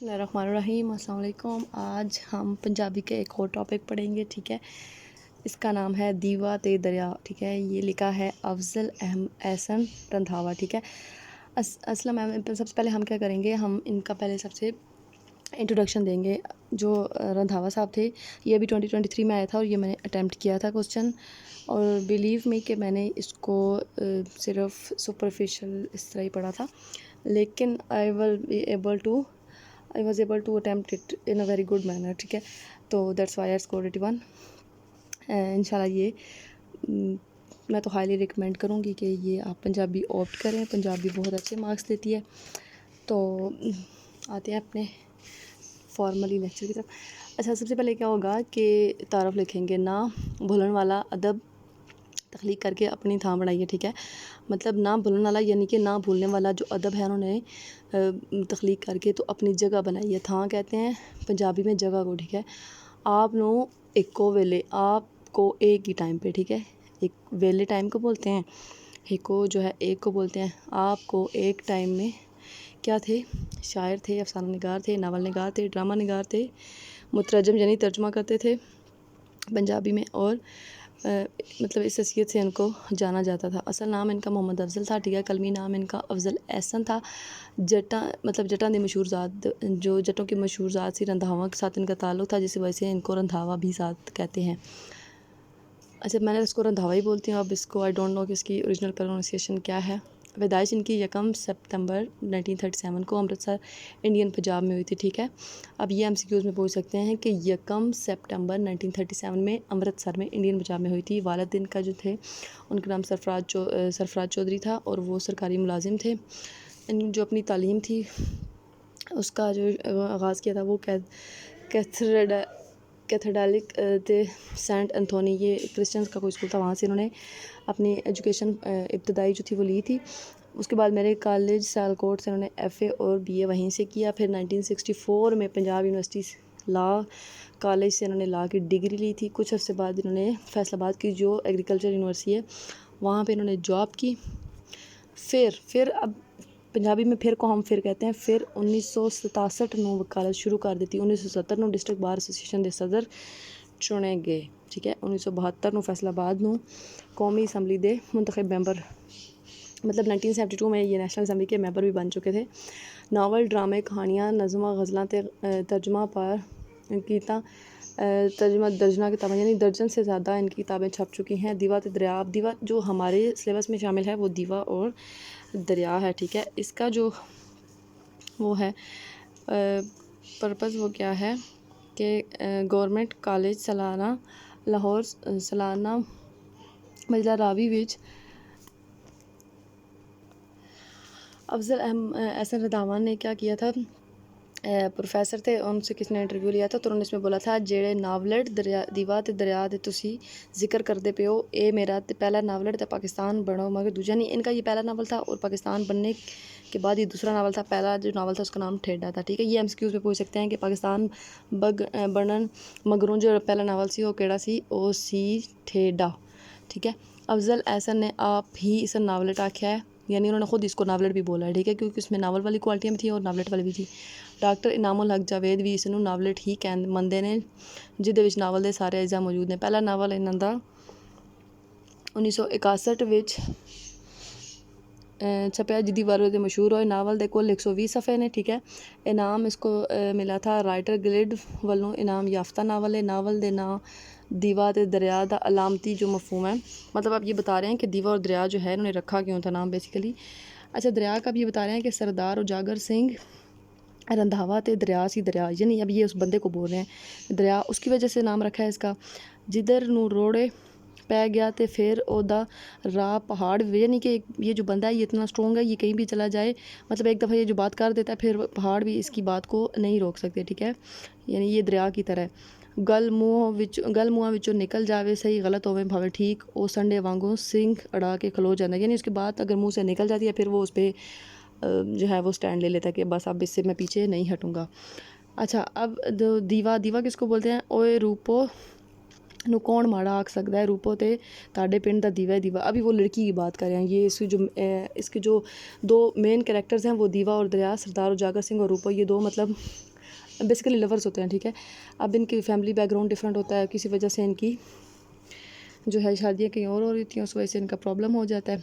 बिस्मिल्लाहिर्रहमानिर्रहीम। अस्सलाम वालेकुम। आज हम पंजाबी के एक और टॉपिक पढ़ेंगे, ठीक है। इसका नाम है दीवा ते दरिया, ठीक है। ये लिखा है अफजल एहसन रंधावा, ठीक है। असलम मैम, सबसे पहले हम क्या करेंगे, हम इनका पहले सबसे इंट्रोडक्शन देंगे। जो रंधावा साहब थे, ये अभी 2023 में आया था और ये मैंने अटैम्प्ट किया था क्वेश्चन, और बिलीव मी कि मैंने इसको सिर्फ सुपरफिशियल इस तरह ही पढ़ा था, लेकिन I was able to attempt it in a very good manner, ठीक है। तो दैट्स वाई आई स्कोर 81। इंशाल्लाह ये मैं तो हाईली रिकमेंड करूँगी कि ये आप पंजाबी ऑप्ट करें। पंजाबी बहुत अच्छे मार्क्स देती है। तो आते हैं अपने फॉर्मली लेक्चर की तरफ। अच्छा, सबसे पहले क्या होगा कि तारफ़ लिखेंगे। ना भूलन वाला अदब तख्लीक करके अपनी थां बनाइए, ठीक है। मतलब ना भूलन वाला यानी कि ना भूलने वाला जो अदब है उन्होंने तख्लीक करके तो अपनी जगह बनाई है। थां कहते हैं पंजाबी में जगह को, ठीक है। आप नो एको वेले, आपको एक ही टाइम पे, ठीक है। एक वेले टाइम को बोलते हैं, एको जो है एक को बोलते हैं। आपको एक टाइम में क्या थे, शायर थे, अफसाना निगार थे, नावल निगार थे, ड्रामा निगार थे, मुतरजम यानी तर्जुमा करते थे पंजाबी में, और मतलब इस हैसियत से इनको जाना जाता था। असल नाम इनका मोहम्मद अफजल था, ठीक है। कलमी नाम इनका अफजल एहसन था। जटा मतलब जटां दी मशहूर ज़ात, जो जटों की मशहूर ज़ात सी रंधावा के साथ इनका ताल्लुक़ था, जिस वजह से इनको रंधावा भी ज़ात कहते हैं। अच्छा, मैंने इसको रंधावा ही बोलती हूँ। अब इसको आई डोंट नो कि इसकी ओरिजिनल प्रोनाउंसिएशन क्या है। पैदाइश इनकी 1 सितंबर 1937 को अमृतसर इंडियन पंजाब में हुई थी, ठीक है। अब ये MCQs में पूछ सकते हैं कि 1 सितंबर 1937 में अमृतसर में इंडियन पंजाब में हुई थी। वालिद इनका जो थे उनका नाम सरफराज चौधरी था और वो सरकारी मुलाजिम थे। इन जो अपनी तालीम थी उसका जो आगाज़ किया था वो कैथेड्रलिक थे सेंट एंथोनी, ये क्रिश्चियंस का कोई स्कूल था, वहाँ से इन्होंने अपनी एजुकेशन इब्तदाई जो थी वो ली थी। उसके बाद मेरे कॉलेज सियालकोट से इन्होंने FA और BA वहीं से किया। फिर 1964 में पंजाब यूनिवर्सिटी लॉ कॉलेज से इन्होंने लॉ की डिग्री ली थी। कुछ अर्से बाद इन्होंने फैसलाबाद की जो एग्रीकल्चर यूनिवर्सिटी है वहाँ पे इन्होंने जॉब की। फिर अब पंजाबी में फिर को हम फिर कहते हैं। फिर 1967 ਨੂੰ वकालत शुरू कर दी। 1970 ਨੂੰ डिस्ट्रिक्ट बार एसोसीएशन के सदर चुने गए, ठीक है। 1972 ਨੂੰ फैसलाबाद ਨੂੰ कौमी असम्बली के मुंतखब मैंबर, मतलब 1972 में ये नेशनल असम्बली के मैंबर भी बन चुके थे। नावल, ड्रामे, कहानियाँ, नज़मां, गज़लां ते तर्जुमा पर कीता तर्जुमा दर्जना किताबें, यानी दर्जन से ज़्यादा इनकी किताबें छप चुकी हैं। दीवा ते दरिया, दीवा जो हमारे सिलेबस में शामिल है वो दीवा और दरिया है, ठीक है। इसका जो वो है पर्पज़ वो क्या है कि गवर्नमेंट कॉलेज सलाना लाहौर सलाना मजला रावी विच अफजल एहसन रंधावा ने क्या किया था, प्रोफेसर थे, उनसे किसने इंटरव्यू लिया था तो उन्होंने इसमें बोला था जेड़े नावलट दीवा ते दरिया दे तुसी जिक्र करते पे हो, ये मेरा पहला नावलट ते पाकिस्तान बनो मगर दूजा नहीं। इनका ये पहला नावल था और पाकिस्तान बनने के बाद ये दूसरा नावल था। पहला जो नावल था उसका नाम ठेडा था, ठीक है। ये MCQs में पूछ सकते हैं कि पाकिस्तान बनन मगरों जो पहला नावल सी वो केड़ा सी, ओ सी ठेडा, ठीक है। अफजल एहसन ने आप ही इस नावलट आख्या है, यानी उन्होंने ख़ुद इसको नावलट भी बोला है, ठीक है, क्योंकि उसमें नावल वाली क्वालिटियाँ भी थी और नावलट वाली भी थी। डॉक्टर इनामुल हक जावेद भी इसनूं नावलट ही मनते ने, जिहदे विच नावल दे सारे अज्जा मौजूद ने। पहला नावल इन्हां दा 1961 विच छपया, जिहदी वारो ते मशहूर होए। नावल दे कुल 120 सफ़े ने, ठीक है। इनाम इसको मिला था राइटर गिल्ड वालों, इनाम याफ्ता नावल है। नावल दे नाम दीवा ते दरिया दा अलामती जो मफहूम है, मतलब आप ये बता रहे हैं कि दीवा और दरिया जो है इन्होंने रखा क्यों था नाम बेसिकली। अच्छा, दरिया का भी ये बता रहे हैं कि सरदार उजागर सिंह रंधावा ते दरिया सी दरिया, यानी अब ये उस बंदे को बोल रहे हैं दरिया, उसकी वजह से नाम रखा है इसका। जिधर नू रोड़े पै गया तो फिर ओदा राह पहाड़, यानी कि ये जो बंदा है ये इतना स्ट्रॉन्ग है, ये कहीं भी चला जाए, मतलब एक दफ़ा ये जो बात कर देता है फिर पहाड़ भी इसकी बात को नहीं रोक सकते, ठीक है। यानी ये दरिया की तरह गल मुँह विचों निकल जावे, सही गलत होवे भावे ठीक, ओ संडे वांगू सिंह अड़ा के खलो जाता, यानी उसकी बात अगर मुँह से निकल जाती है फिर वो उस पर जो है वो स्टैंड ले लेता है कि बस अब इससे मैं पीछे नहीं हटूँगा। अच्छा, अब दीवा किसको बोलते हैं। ओए रूपो नू कौन माड़ा आख सकता है, रूपो ते ताड़े पिंड दा दीवा है दीवा। अभी वो लड़की की बात कर रहे हैं। ये इसके जो दो मेन कैरेक्टर्स हैं वो दीवा और दरिया, सरदार उजागर सिंह और रूपो, ये दो मतलब बेसिकली लवर्स होते हैं, ठीक है। अब इनकी फैमिली बैकग्राउंड डिफरेंट होता है, किसी वजह से इनकी जो है शादियाँ कहीं और हो रही थी, उस वजह से इनका प्रॉब्लम हो जाता है।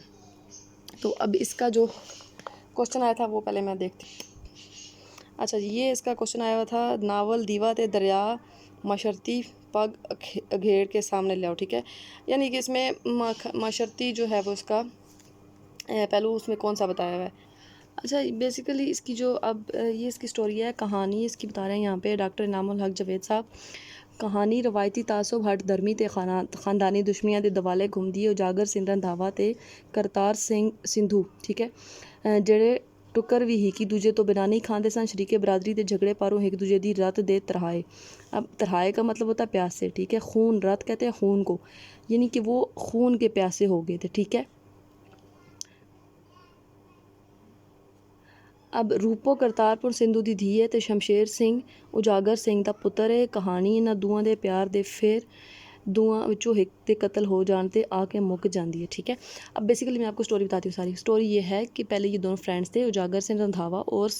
तो अब इसका जो क्वेश्चन आया था वो पहले मैं देखती। अच्छा, ये इसका क्वेश्चन आया हुआ था, नावल दीवा ते दरिया मशरती पग अघेड़ के सामने ले आओ, ठीक है। यानी कि इसमें मशरती जो है वो इसका पहलू उसमें कौन सा बताया हुआ है। अच्छा, बेसिकली इसकी जो अब ये इसकी स्टोरी है, कहानी इसकी बता रहे हैं यहाँ पे डॉक्टर इनामुल हक जवेद साहब। कहानी रवायती तासुब हट धर्मी ते खानदानी दुश्मनियां दे दवाले घुमदी उजागर सिंह रंधावा ते करतार सिंह सिंधु, ठीक है। जेड़े टुकर भी ही कि दूजे तो बिना नहीं खाते सन, शरीके बरादरी के झगड़े पारों एक दूजे दी रत दे तरहाए। अब तरहाए का मतलब होता है प्यासे, ठीक है। खून, रत कहते हैं खून को, यानी कि वो खून के प्यासे हो गए थे, ठीक है। अब रूपो करतारपुर सिंधु दी धी है ते शमशेर सिंह उजागर सिंह दा पुत्तर है। कहानी इन्हां दूआं दे प्यार दे फिर दूआं विचों एक ते कत्ल हो जान ते आके मुक जाती है, ठीक है। अब बेसिकली मैं आपको स्टोरी बताती हूँ सारी। स्टोरी ये है कि पहले ये दोनों फ्रेंड्स थे, उजागर सिंह रंधावा और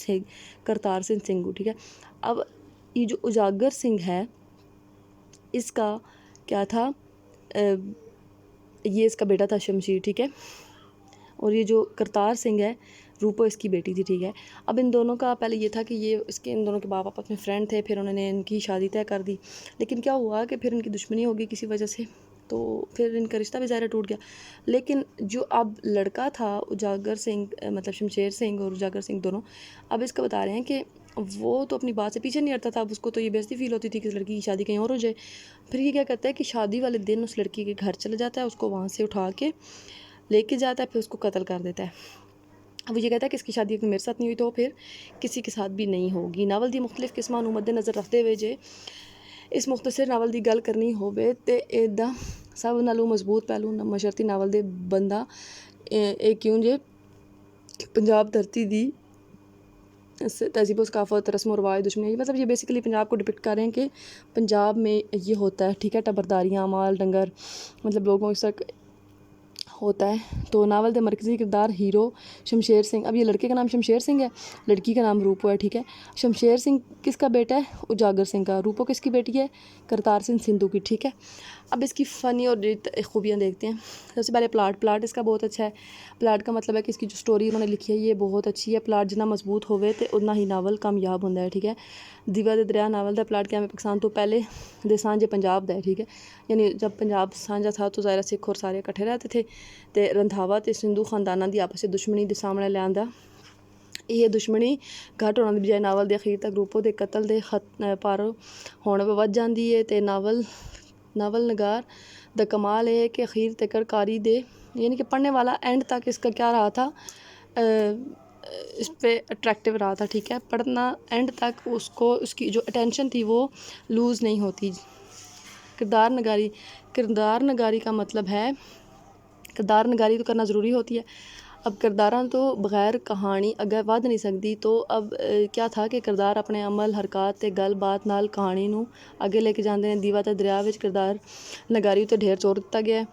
करतार सिंह सिंघू, ठीक है। अब ये जो उजागर सिंह है इसका क्या था, ये इसका बेटा था शमशीर, ठीक है। और ये जो करतार सिंह है रूपो इसकी बेटी थी, ठीक है। अब इन दोनों का पहले ये था कि इन दोनों के बाप आपस में फ्रेंड थे, फिर उन्होंने इनकी शादी तय कर दी। लेकिन क्या हुआ कि फिर इनकी दुश्मनी हो गई किसी वजह से, तो फिर इनका रिश्ता भी ज़ाहिर टूट गया। लेकिन जो अब लड़का था उजागर सिंह, मतलब शमशेर सिंह और उजागर सिंह दोनों, अब इसका बता रहे हैं कि वो तो अपनी बात से पीछे नहीं हटता था। अब उसको तो ये बेइज्जती फील होती थी कि इस लड़की की शादी कहीं और हो जाए। फिर ये क्या करता है कि शादी वाले दिन उस लड़की के घर चले जाता है, उसको वहाँ से उठा के लेके जाता है, फिर उसको कत्ल कर देता है। अब ये कहता है कि इसकी शादी मेरे साथ नहीं हुई तो फिर किसी के साथ भी नहीं होगी। नावल दी मुख्तलिफ किस्मां नूं मद्देनज़र रखते हुए जे इस मुख्तसर नावल की गल करनी होवे ते इहदा सब नालों मजबूत पहलू मशरती नावल दे बंदा क्यों जे पंजाब धरती दी तहजीब सकाफत रस्म व रवाज दुश्मनी, मतलब ये बेसिकली पंजाब को डिपिक्ट कर रहे हैं कि पंजाब में ये होता है, ठीक है। टबरदारियाँ, माल डंगर, मतलब लोगों से होता है। तो नावल दे मरकज़ी किरदार हीरो शमशेर सिंह। अब ये लड़के का नाम शमशेर सिंह है, लड़की का नाम रूपो है, ठीक है। शमशेर सिंह किसका बेटा है, उजागर सिंह का। रूपो किसकी बेटी है, करतार सिंह सिंधु की, ठीक है। अब इसकी फ़नी और खूबियाँ देखते हैं। सबसे पहले प्लाट इसका बहुत अच्छा है। प्लाट का मतलब है कि इसकी जो स्टोरी उन्होंने लिखी है ये बहुत अच्छी है। प्लाट जितना मजबूत होवे तो उतना ही नावल कामयाब होता है, ठीक है। दीवा दे दरिया नावल का प्लाट क्या है, पाकिस्तान तो पहले दे सांझे पंजाब दा है, ठीक है। यानी जब पंजाब साझा था तो ज़ाहिर सिख और सारे इकट्ठे रहते थे। तो रंधावा तो सिंधु खानदाना की आपस दुश्मनी के सामने लिया। यह दुश्मनी घट होने की बजाय नावल के अखीर तक रूपो के कतल के खत पार होने पर वध जाती है। तो नावल नगार द कमाल है कि अखीर तक कारी दे, यानी कि पढ़ने वाला एंड तक इसका क्या रहा था, इस पे अट्रैक्टिव रहा था, ठीक है। पढ़ना एंड तक उसको उसकी जो अटेंशन थी वो लूज़ नहीं होती। किरदार नगारी का मतलब है, किरदार नगारी तो करना ज़रूरी होती है। अब किरदारां तो बगैर कहानी अगर वध नहीं सकती। तो अब क्या था कि किरदार अपने अमल हरकत ते गल बात नाल कहानी नूं अगे लेके जाते हैं। दीवा ते दरिया विच किरदार नगारी उत्ते ढेर चोर दिता गया है।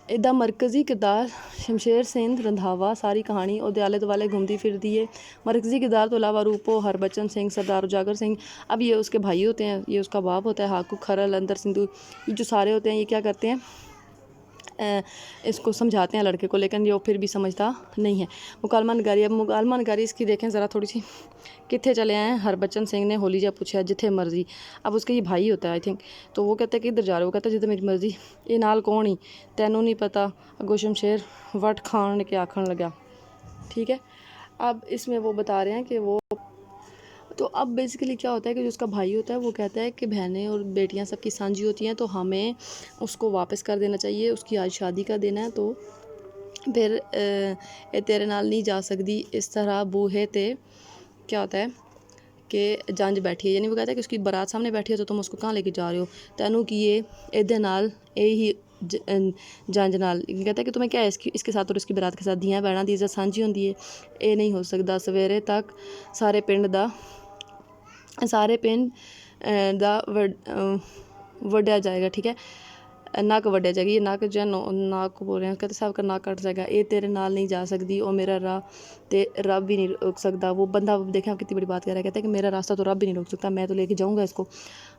इहदा मरकज़ी किरदार शमशेर सिंह रंधावा सारी कहानी उहदे आले दुआले घूमती फिरती है। मरकज़ी किरदार तो अलावा रूपो, हरबचन सिंह, सरदार उजागर सिंह, अब ये उसके भाई होते हैं, ये उसका बाप होता है, हाकू खरल अंदर सिंधु, ये जो सारे होते हैं ये क्या करते हैं, इसको समझाते हैं लड़के को, लेकिन ये फिर भी समझता नहीं है। मुकालमा नगारी, अब मुकालमा नगारी इसकी देखें ज़रा थोड़ी सी। कितने चले आए हरबचन सिंह ने होली जा पूछा जिथे मर्जी। अब उसका ये भाई होता है आई थिंक, तो वो कहता है कि इधर जा रहे हो, वो कहता है जिधर मेरी मर्जी। ये नाल कौन ही तैनू नहीं पता, अगो शमशेर वट खान के आखन लगा, ठीक है। अब इसमें वो बता रहे हैं कि वो तो अब बेसिकली क्या होता है कि जो उसका भाई होता है वो कहता है कि बहनें और बेटियां सबकी साझी होती हैं, तो हमें उसको वापस कर देना चाहिए, उसकी आज शादी का दिन है, तो फिर ये तेरे नाल नहीं जा सकती। इस तरह बूहे ते क्या होता है कि जंज बैठी है, यानी वो कहता है कि उसकी बारात सामने बैठी है तो तुम उसको कहाँ लेके जा रहे हो, तैनू की ये नाल यही जंज नाल कहता है कि तुम्हें क्या है इसके साथ और इसकी बारात के साथ धियाँ भैणां दी इज्जत सांझी होंदी है, ये नहीं हो सकता। सवेरे तक सारे पिंड दा वड्या जाएगा, ठीक है। नक वड्या जाएगा, ये नक जो है नाक को बोल रहे हैं, कहते साहब का नाक कट जाएगा, ये तेरे नाल नहीं जा सकती, और मेरा राह ते रब भी नहीं रोक सकता। वो बंदा देखें आप कितनी बड़ी बात कर रहा है, कहता है कि मेरा रास्ता तो रब भी नहीं रोक सकता, मैं तो लेके जाऊँगा इसको।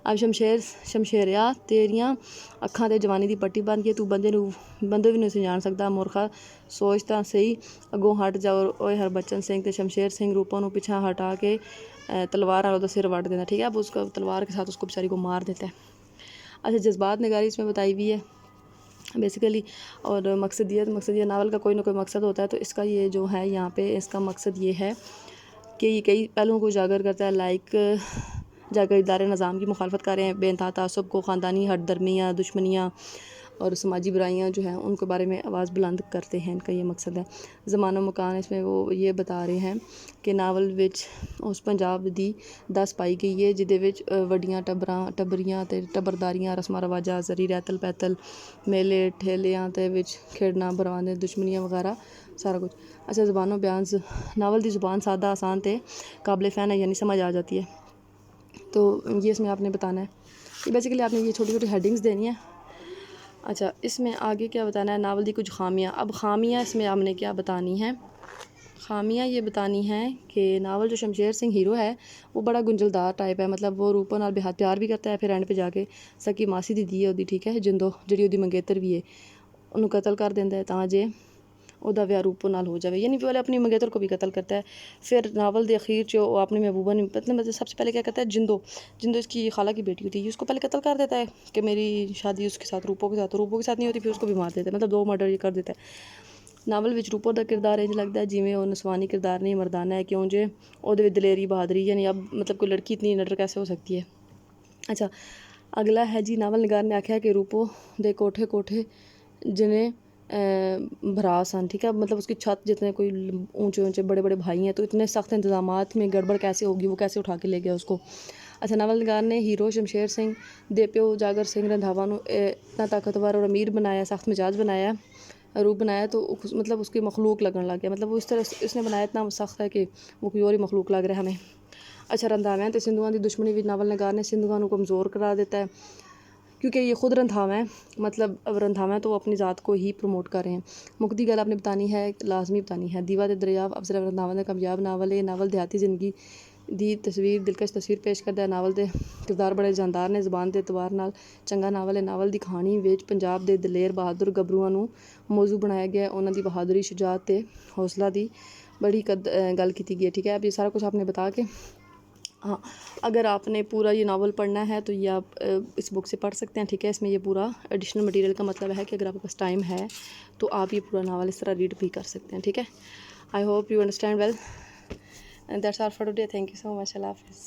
अब शमशेरिया तेरियां अखां ते जवानी दी पट्टी बन गई, तू बंदे भी नहीं जान सकता, मूर्खा सोच तां सही अगों हट जा। और ओए हरबचन सिंह ते शमशेर सिंह रूपों को पीछा हटा के तलवार नाल उसदा सिर वट देता, ठीक है। अब उसको तलवार के साथ उसको बेचारी को मार देता है। अच्छा, जज्बात निगारी इसमें बताई हुई है बेसिकली, और मकसदियत नावल का कोई ना कोई मकसद होता है। तो इसका ये जो है यहाँ पे इसका मकसद ये है कि ये कई पहलुओं को उजागर करता है, लाइक जागीरदार निज़ाम की मुखालफत कर रहे हैं, बेइंतहा तासुब को, ख़ानदानी हटदर्मियाँ, दुश्मनियाँ और समाजी बुराइयाँ जो हैं उनके बारे में आवाज़ बुलंद करते हैं, इनका ये मकसद है। ज़माना मकान इसमें वो ये बता रहे हैं कि नावल विच उस पंजाब दी दस पाई गई है जिहदे विच वड्डियां टब्बरियां ते टब्बरदारियां, रस्मां रवाजां, जरी रैतल पैतल, मेले ठेलियां ते विच खेड़ना, बरवाने, दुश्मनियाँ वगैरह सारा कुछ। अच्छा, ज़बानो बयान नावल दी ज़ुबान सादा, आसान ते काबिल फ़हम है, यानी समझ आ जाती है। तो ये इसमें आपने बताना है, ये बेसिकली आपने ये छोटी छोटी हेडिंग्स देनी है। अच्छा, इसमें आगे क्या बताना है, नावल दी कुछ खामियाँ। अब खामियाँ इसमें आपने क्या बतानी है, खामियाँ ये बतानी है कि नावल जो शमशेर सिंह हीरो है वो बड़ा गुंजलदार टाइप है, मतलब वो रूपों नाल बेहद प्यार भी करता है, फिर एंड पे जाके सकी मासी दी धी है ओदी, ठीक है, जिंदो जिहड़ी ओदी मंगेतर भी है, उन्होंने कतल कर देंदा है तां जे ਉਹਦਾ ਵਿਆਹ रूपों नाल हो जाए, यानी पहले अपनी मंगेतर को भी कत्ल करता है। फिर नावल के अखीर जो अपनी महबूबा ने मतलब सबसे पहले क्या करता है, जिंदो इसकी खाला की बेटी होती है, उसको पहले कत्ल कर देता है कि मेरी शादी उसके साथ रूपों के साथ नहीं होती, फिर उसको भी मार देता है, मतलब 2 मर्डर ये कर देता है। नावल विच रूपों का किरदार इंज लगता है जिमें वो नसवानी किरदार नहीं मर्दाना है, क्यों जे वो दलेरी बहादुरी, यानी अब मतलब कोई लड़की इतनी नडर कैसे हो सकती है। अच्छा, अगला है जी, नावल निगार ने आख्या कि रूपों दे कोठे कोठे जिन्हें भरा सन, ठीक है, मतलब उसकी छत जितने कोई ऊंचे ऊंचे बड़े बड़े भाई हैं, तो इतने सख्त इंतजामात में गड़बड़ कैसे होगी, वो कैसे उठा के ले गया उसको। अच्छा, नावल निगार ने हीरो शमशेर सिंह दे प्यो जागर सिंह रंधावा इतना ताकतवर और अमीर बनाया, सख्त मिजाज बनाया, रूप बनाया, तो मतलब उसकी मखलूक लगने लग गया, मतलब वो इस तरह इसने बनाया इतना सख्त है कि वो कोई और ही मखलूक लग रहा है हमें। अच्छा, रंधावा तो सिंधुआं की दुश्मनी भी नावल निगार ने सिंधुआं को कमज़ोर करा देता है, क्योंकि ये खुद रंधावा है, मतलब अब रंधावा है तो वो अपनी ज़ात को ही प्रमोट कर रहे हैं। मुक्ति गल आपने बतानी है, लाजमी बतानी है। दीवा ते दरिया अफजल रंधावा का कामयाब नावल है। नावल देहाती ज़िंदगी दी तस्वीर दिलकश तस्वीर पेश करता है। नावल के किरदार बड़े जानदार ने, ज़बान के एतबार नाल चंगा नावल है। नावल की कहानी विच पंजाब के दलेर बहादुर गबरूआं नूं मौजू बनाया गया, उन्हां दी बहादुरी, शुजात ते हौसला की बड़ी गल की गई है, ठीक है। अब ये सारा कुछ आपने बता के, हाँ, अगर आपने पूरा ये नावल पढ़ना है तो ये आप इस बुक से पढ़ सकते हैं, ठीक है। इसमें ये पूरा एडिशनल मटेरियल का मतलब है कि अगर आपके पास टाइम है तो आप ये पूरा नावल इस तरह रीड भी कर सकते हैं, ठीक है। I hope you understand well, and that's all for today. Thank you so much. अल्लाह हाफ़िज़।